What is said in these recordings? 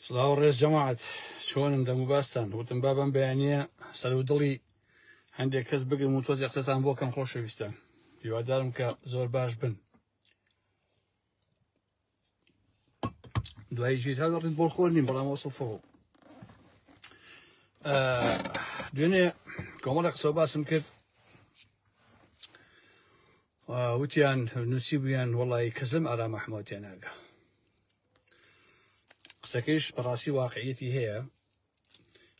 سلااو ڕێز جەماعەت چۆنن دەموباستان وتم بابم بەیانیە سەر و دڵی هەندێک کەس بگرم و تۆزی قسەتان بۆ کەم خۆشەویستان هیوادارم کە زۆر باش بن دوایی ژیت هەر ڕێت بۆ خۆر نیم بەڵام وەسڵفەوە دوێنێ کۆمەڵە قسە باسم کرد وتیان نووسی بوویان وەڵی کەسم ئارام ئەحمەدیان ناگە قسەکەیش بەڕاستی واقعیەتی هەیە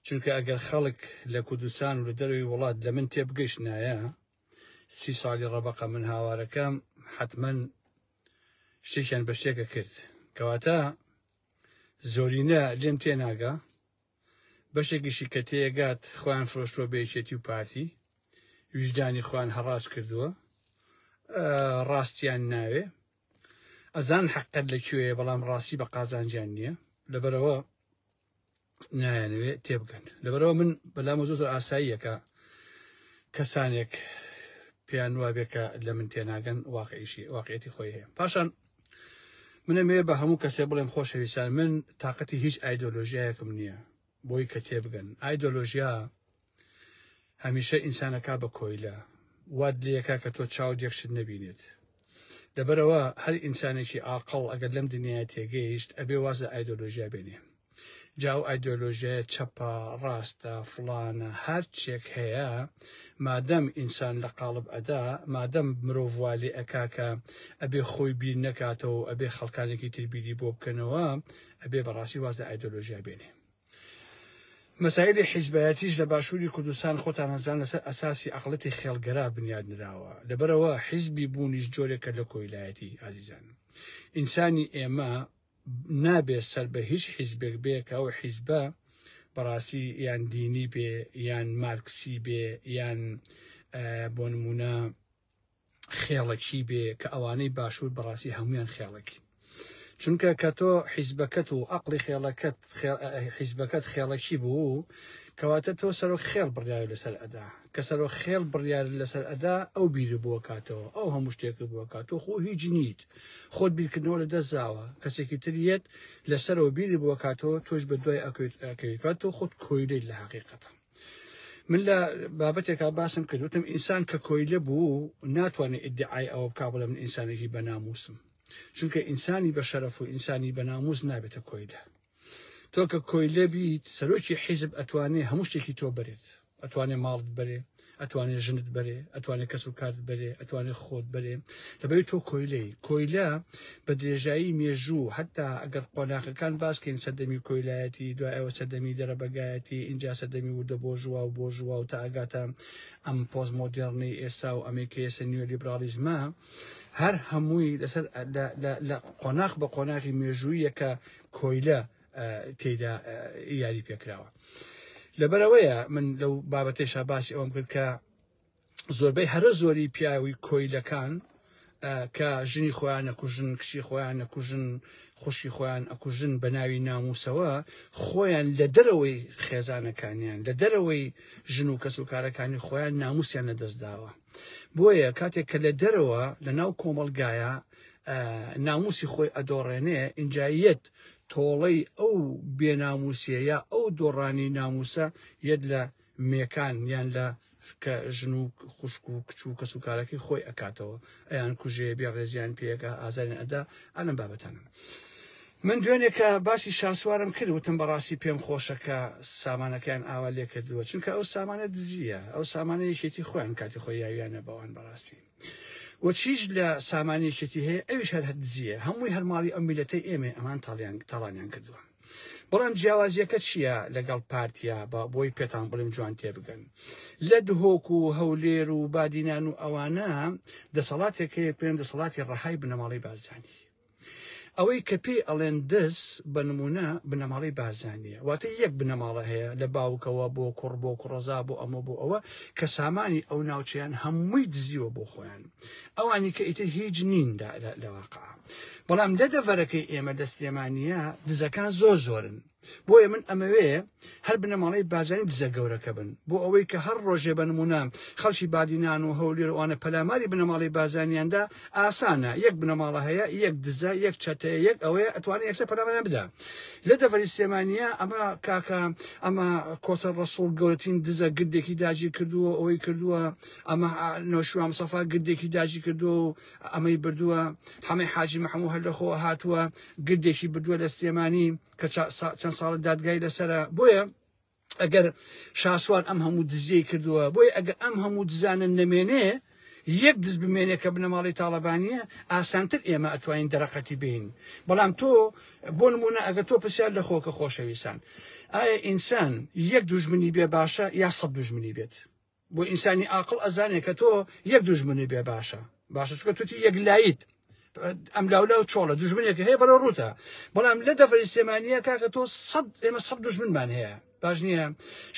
چونکە ئەگەر خەڵک لە کوردستان و لە دەروی وڵات لە من تێبگەشتنایە 30 ساڵی ڕەبەقە من هاوارەکەم حتمەن شتێکیان بە شتێکە کرد کەواتە زۆرینە لێم تێناگە بەشێکیشی کە تێگات خۆیان فرۆشتۆ بەیەکێتی و پارتی ویژدانی خۆیان هەڕاج کردووە ڕاستیان ناوێ ئەزان حەقەت لەکوێیە بەڵام ڕاستی بە قازانجیان نییە لەبەرەوە نایانوێ تێبگەن لەبەرەوە من بەلامە زۆر ئاساییەکە کەسانێک پێیان وابێ کە لە من تێناگەن واقعیەتی خۆی هەیە پاشان منەمێ بە هەموو کەسێ بڵێم خۆشەویستان من تااقەتی هیچ ئایدۆلۆژیایەکم نییە بۆی کە تێبگەن ئایدۆلۆژیا هەمیشە ئینسانەکە بە کۆیلە واد لەکە کە تۆ چاو یەکشت نەبینێت لەبەرەوە هەر ئینسانێکی ئاقڵ ئەگەر لەم دنیای تێگەیشت ئەبێ وازە ئایدۆلۆژیا بێنێ جاو ئایدۆلۆژیە چەپە ڕاستە فڵانە هەر چێک هەیە مادەم ئینسان لە قاڵب ئەدا مادەم مرۆڤوالی ئەکاکە ئەبێ خۆی بیر نەکاتەوە ئەبێ خەڵکانێکی تربیری بۆ بکەنەوە ئەبێ بەڕاستی وازە ئایدۆلۆژیا بێنێ مەسایلی حیزبایەتیش لە باشووری کوردستان خۆتان هەزان لەسەر ئەساسی عەقڵەتی خێڵگەرا بنیاد نراوە لەبەرەوە حیزبی بوونیش جۆرێکە لە کۆیلایەتی ئازیزان ئینسانی ئێمە نابێت سەر بە هیچ حیزبێک بێ کە ئەو حیزبە بەڕاستی یان دینی بێ یان مارکسی بێ یان بۆ نمونە خێڵەکی بێ کە ئەوانەی باشوور بەڕاستی هەمویان خێڵەکی چونکە کە تۆ حیزبەکەت و عەقڵی خێڵەکەت حیزبەکەت خێڵەکی بوو کەواتە تۆ سەرۆک خێڵ بڕیار لەسەر ئەدا کە سەرۆک خێڵ بڕیار لەسەر ئەدا ئەو بیرە بووە کاتەوە ئەو هەموو شتێکە بووە کاتۆ خۆ هیچ نیت خۆت بیرکردنەوە لە دەستزاوە کەسێکی تریەت لەسەرەوە بیری بووە کاتەوە تۆش بە دوای ئەکەویت تۆ خۆت کۆیلەیت لە حەقیقەتە من لە بابەتێکا باسم کردوتم ئینسان کە کۆیلە بوو ناتوانێت ئیدعای ئەوە بکا بڵێ من ئینسانێکی بەناموسم چونکە ئینسانی بە شەرەف و ئینسانی بەناموس نابێتە کۆیلە تۆ کە کۆیلە بیت سەرۆکی حیزب ئەتوانێ هەموو شتێکی تۆ بەرێت ئەتوانێ ماڵت بەرێ ئەتوانێ ژنت بەرێ ئەتوانێ کەس و کارت بەرێ ئەتوانێ خۆت بەرێ دەبێت تۆ کۆیلەی کۆیلە بە درێژایی مێژوو حتا ئەگەر قۆناغەکان باسکەین سەردەمی کۆیلایەتی دوای ئەوە سەردەمی دەرەبەگایەتی اینجا سەردەمی وردە بۆ ژووا و بۆ ژووا و تا ئەگاتە ئەم پۆست مۆدێڕنی ئێستا و ئەمریکیەسە نیۆلیبرالیزمە هەر هەمووی لەسەر لە قۆناغ بە قۆناغی مێژوویە کە کۆیلە تێیدا یاری پێکراوە لەبەرەوەیە من لەو بابەتێشا باسی ئەوم کرد کە زۆربەی هەرە زۆری پیاوی کۆیلەکان کە ژنی خۆیان ئەکوژن کشی خۆیان ئەکوژن خوشی خۆیان ئەکوژن بە ناوی ناموسەوە خۆیان لە دەرەوەی خێزانەکانیان لە دەرەوەی ژن و کەس و کارەکانی خۆیان ناموسیان لەدەستداوە بۆیە کاتێک کە لە دەرەوە لە ناو کۆمەڵگایە ناموسی خۆی ئەدۆڕێنێ ئینجایەت تۆڵەی ئەو بێناموسیە یا ئەو دۆڕانی ناموسە یەک لە مێکان یان لە کە ژن و خوشک و کچ و کەس و کارەکەی خۆی ئەکاتەوە ئەیان کوژێ بێ ڕێزیان پێەکە ئازاریان ئەدا ئەلم بابەتانم من دوێنێکە باسی شانسوارم کرد وتم بەڕاستی پێم خۆشە کە سامانەکەیان ئاوا لێ کردووە چونکە ئەو سامانە دزیە ئەو سامانە یەکێتی خۆیان کاتی خۆی یاویانە بەوان بەڕاستی و چیش لە سامانێکێتی هەیە ئەویش هەر دزیە هەمووی هەرماڵی ئەو میلەتەی ئێمە ئەمان تاڵانیان کردووە بەڵام جیاوازیەکە چییە لەگەڵ پارتیا بۆی پێتان بڵێم جوان تێبگەن لە دهۆک و هەولێر و بادینان و ئەوانە دەسەڵاتێکەیە پێن دەسەڵاتی ڕەهای بنەماڵی بارزانی ئەوەی کە پێی ئەڵێن دەست بە نمونە بنەماڵی بارزانیە واتە یەک بنەماڵە هەیە لە باوکەوە بۆ کوڕ بۆ کوڕەزا بۆ ئەمە بۆ ئەوە کە سامانی ئەو ناوچەیان هەمووی دزیوە بۆ خۆیان ئەوانی کە ئیتر هیچ نیندا لەواقع بەڵام لە دەڤەرەکەی ئێمە لە سلێمانیە دزەکان زۆرن بۆیە من ئەمەوەیە هەر بنەماڵەی بازانی دزە گەورەکە بن بۆ ئەوەی کە هەر ڕۆژێ بە نمونە خەڵکی بادینان و هەولێرەوانە پەلاماری بنەماڵی بازانیاندا ئاسانە یەک بنەماڵە هەیە یەک دزە یەک چەتەیە یەک ئەوەیە ئەتوانێت یەکسەر پەلامەریان بدا لە دەڤەری سلێمانیە ئەمە کاکە ئەمە کۆچە ڕەسوڵ گەورەترین دزە گردێکی داگیر کردووە ئەوەی کردووە ئەمە نۆشوان مستەفا گردێکی داگیر کردووە و ئەمەی بردووە هەمەی حاجی مەحموود هەر لەخۆوە هاتووە گردێکی بردووە لە سلێمانی کە چەند ساڵ دادگای لەسرە بۆیە ئەگەر شاسوان ئەم هەموو دزیەی کردووە بۆیە ئەگەر ئەم هەموو دزانن نەمێنێ یەک دز بمێنێ کە بنەماڵی تاڵەبانیە ئاسانتر ئێمە ئەتوانین دەرەقەتی بین بەڵام تۆ بۆ نمونە ئەگەر تۆ پرسیار لە خۆکە خۆشەویستان ئایا ئینسان یەک دوژمنی بێ باشە یا سەد دوژمنی بێت بۆ ئینسانی عاقڵ ئەزانێت کە تۆ یەک دوژمنی بێ باشە چونکە توتی یەک لایت ئەم لاولا و چۆڵە دوژمنێک هەیە بەرەو ڕوتە بەڵام لە دەڤەری سلێمانیە کاکە تۆ ئێمە سەد دوژمنمان هەیە باش نییە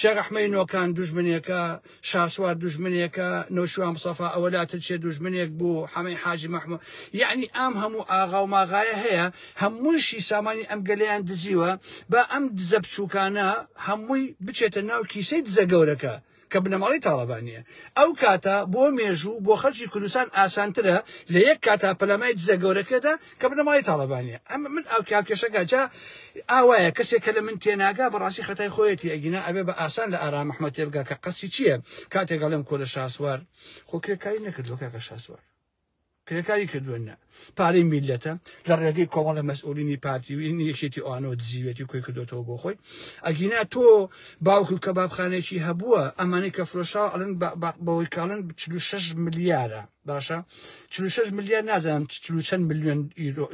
شێخ ئەحمەدی نۆکان دوژمنێکە شاسوار دوژمنێکە نۆشوان مستەفا ئەوەلاتر چێ دوژمنێک بوو هەمەی حاجی مەحموود یعنی ئەم هەموو ئاغا و ماغایە هەیە هەمووشی سامانی ئەم گەلەیان دزیوە بە ئەم دزە بچووکانە هەمووی بچێتە ناو کیسەی دزە گەورەکە کە بنەماڵی تاڵەبانیە ئەو کاتە بۆ مێژوو بۆ خەڵکی کوردستان ئاسانترە لە یەک کاتا پەلەمای دزە گەورەکەدا کە بنەماڵی تاڵەبانیە ئەمە من ئەو کێشەکە جا ئاوایە کەسێک کە لە من تێناگا بەڕاستی خەتای خۆیەتی ئەگینا ئەبێ بە ئاسان لە ئارام محمەد تێبگا کە قەسی چییە کاتێکگە لەم کۆلە شاسوار خۆ کرێکاری نەکردووە کاکە شاسوار کرێکاری کردووە پارەی میلەتە لە ڕێگەی کۆمەڵە مەسئولینی پارتی و یەکێتی ئەوانەوە دزیوێتی کۆی کردوێتەوە بۆ خۆی ئەگینا تۆ باوکو کەبابخانێکی هەبووە ئەمانەی کە فرۆشاو ئەڵێن بەوەی کاڵن 46 ملیارە باشە 46 ملیار نازانم چەند ملیۆن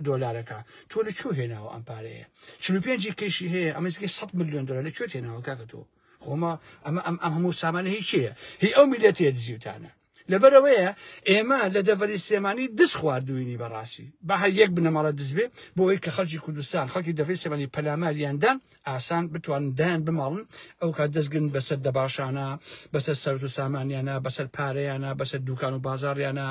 دۆلارەکە تۆ لە کوێ هێناوە ئەم پارەیە 45 کەشی هەیە ئەمەزگەی 100 ملیۆن دلار لە کوێ هێناوە کاکە تۆ خۆمە ئەم هەموو سامانە هیچ چییە هی ئەو میلەتێ دزیوتانە لەبەرەوەیە ئێمە لە دەڤەری سلێمانی دز خواردووینی بەڕاستی بە هەر یەک بنەماڵە دزبێ بۆ ئەوەی کە خەڵکی کوردستان خەڵکی دەڤەری سلێمانی پەلاماریاندان ئاسان بتوانن دایان بماڵن ئەو کات دەستگن بەسەر دەباشانە بەسەر سەرەت و سامانیانە بەسەر پارەیانە بەسەر دوکان و بازاڕیانە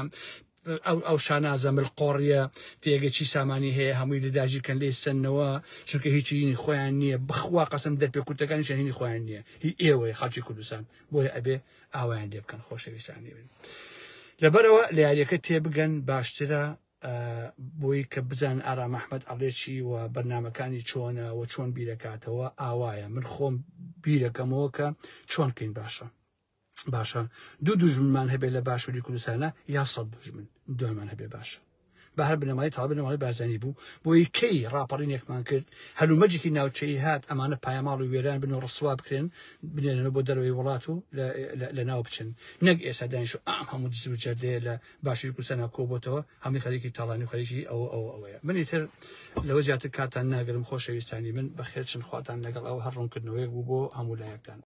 ئەو شانازە ملقۆڕیە تێگەچی سامانی هەیە هەمووی لەداژیکەن لێ سنەوە چونکە هیچی هینی خۆیان نییە بخوا قەسم دەرپێ کورتەکانی هینی خۆیان نییە هی ئێوەی خەڵکی کوردستان بۆیە ئەبێ ئاوایان لێ بکەن خۆشەویستانی بن لەبەرەوە لە یاریەکە تێبگەن باشترە بۆی کە بزان ئارام محمەد ئەڵێکی و بەرنامەکانی چۆنە و چۆن بیرەکاتەوە ئاوایە من خۆم بیرەکەمەوە کە چۆنکەین باشە دوو دوژمنمان هەبێت لە باشووری کوردستانە یا 100 دوژمن دومان هەبێ باشە بە هەر بنەماڵی تاڵ بنەماڵی بازانی بوو بۆی کەی ڕاپەڕینێکمان کرد هەلومەرجێکی ناوچەی هات ئەمانە پایەماڵ و وێران بن و ڕسوا بکرێن بنێنەوە بۆ دەرەوەی وڵات و لە ناو بچن نەک ئێستا دانیش ئەم هەموو دز و جەردەیە لە باشووری کوردستانە کۆبۆتەوە هەمووی خەریکی تاڵانی و خەریکی ئەوەیە منی تر لەوە زیاتر کاتان ناگەرم خۆشەویستانی من بەخێر چن خواتان لەگەڵ ئەو هەر ڕوونکردنەوەیەک بوو بۆ هەموو لایەکتان